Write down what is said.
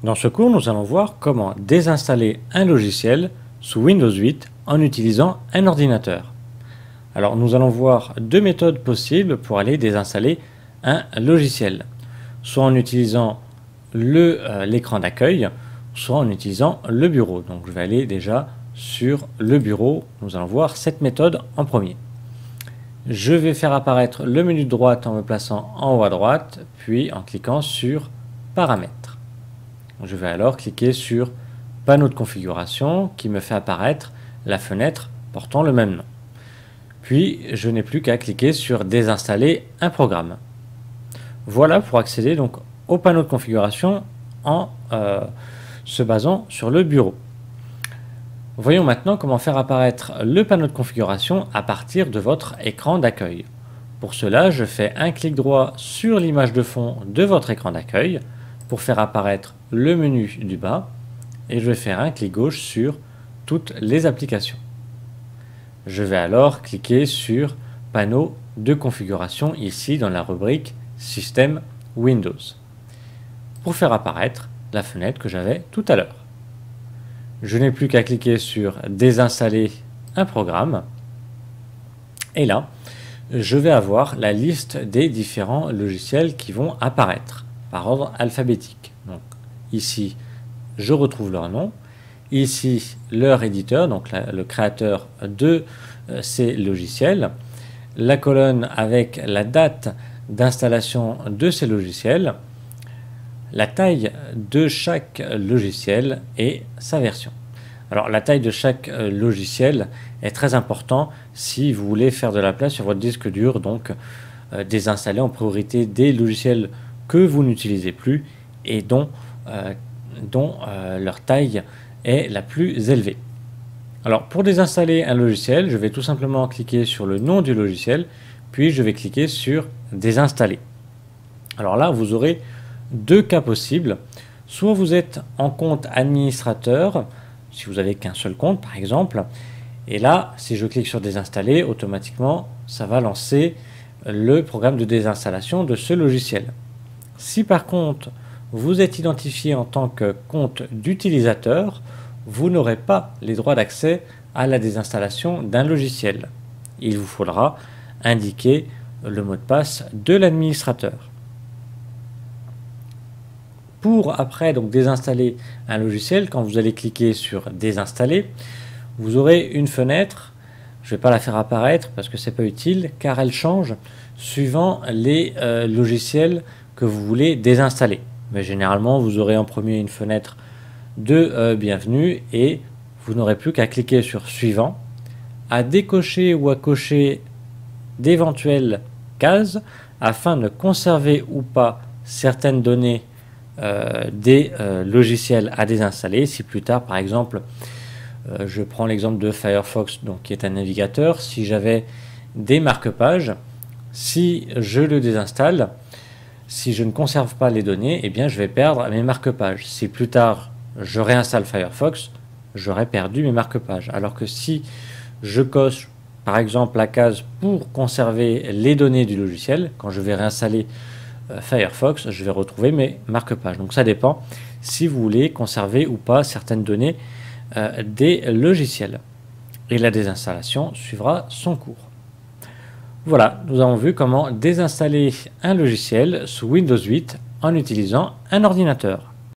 Dans ce cours, nous allons voir comment désinstaller un logiciel sous Windows 8 en utilisant un ordinateur. Alors, nous allons voir deux méthodes possibles pour aller désinstaller un logiciel, soit en utilisant l'écran d'accueil, soit en utilisant le bureau. Donc, je vais aller déjà sur le bureau. Nous allons voir cette méthode en premier. Je vais faire apparaître le menu de droite en me plaçant en haut à droite, puis en cliquant sur Paramètres. Je vais alors cliquer sur Panneau de configuration qui me fait apparaître la fenêtre portant le même nom. Puis, je n'ai plus qu'à cliquer sur Désinstaller un programme. Voilà pour accéder donc au panneau de configuration en se basant sur le bureau. Voyons maintenant comment faire apparaître le panneau de configuration à partir de votre écran d'accueil. Pour cela, je fais un clic droit sur l'image de fond de votre écran d'accueil pour faire apparaître le menu du bas et je vais faire un clic gauche sur toutes les applications. Je vais alors cliquer sur Panneau de configuration ici dans la rubrique Système Windows pour faire apparaître la fenêtre que j'avais tout à l'heure. Je n'ai plus qu'à cliquer sur Désinstaller un programme et là, je vais avoir la liste des différents logiciels qui vont apparaître par ordre alphabétique. Donc ici, je retrouve leur nom. Ici, leur éditeur, donc le créateur de ces logiciels. La colonne avec la date d'installation de ces logiciels. La taille de chaque logiciel et sa version. Alors la taille de chaque logiciel est très important si vous voulez faire de la place sur votre disque dur, donc désinstaller en priorité des logiciels que vous n'utilisez plus et dont leur taille est la plus élevée. Alors pour désinstaller un logiciel, je vais tout simplement cliquer sur le nom du logiciel, puis je vais cliquer sur Désinstaller. Alors là, vous aurez deux cas possibles. Soit vous êtes en compte administrateur, si vous n'avez qu'un seul compte par exemple, et là, si je clique sur Désinstaller, automatiquement, ça va lancer le programme de désinstallation de ce logiciel. Si par contre, vous êtes identifié en tant que compte d'utilisateur, vous n'aurez pas les droits d'accès à la désinstallation d'un logiciel. Il vous faudra indiquer le mot de passe de l'administrateur. Pour après donc désinstaller un logiciel, quand vous allez cliquer sur Désinstaller, vous aurez une fenêtre. Je ne vais pas la faire apparaître parce que c'est pas utile, car elle change suivant les logiciels que vous voulez désinstaller. Mais généralement, vous aurez en premier une fenêtre de bienvenue et vous n'aurez plus qu'à cliquer sur Suivant, à décocher ou à cocher d'éventuelles cases afin de conserver ou pas certaines données des logiciels à désinstaller. Si plus tard, par exemple, je prends l'exemple de Firefox, donc, qui est un navigateur, si j'avais des marque-pages, si je le désinstalle, si je ne conserve pas les données, eh bien je vais perdre mes marque-pages. Si plus tard je réinstalle Firefox, j'aurai perdu mes marque-pages. Alors que si je coche par exemple la case pour conserver les données du logiciel, quand je vais réinstaller Firefox, je vais retrouver mes marque-pages. Donc ça dépend si vous voulez conserver ou pas certaines données des logiciels. Et la désinstallation suivra son cours. Voilà, nous avons vu comment désinstaller un logiciel sous Windows 8 en utilisant un ordinateur.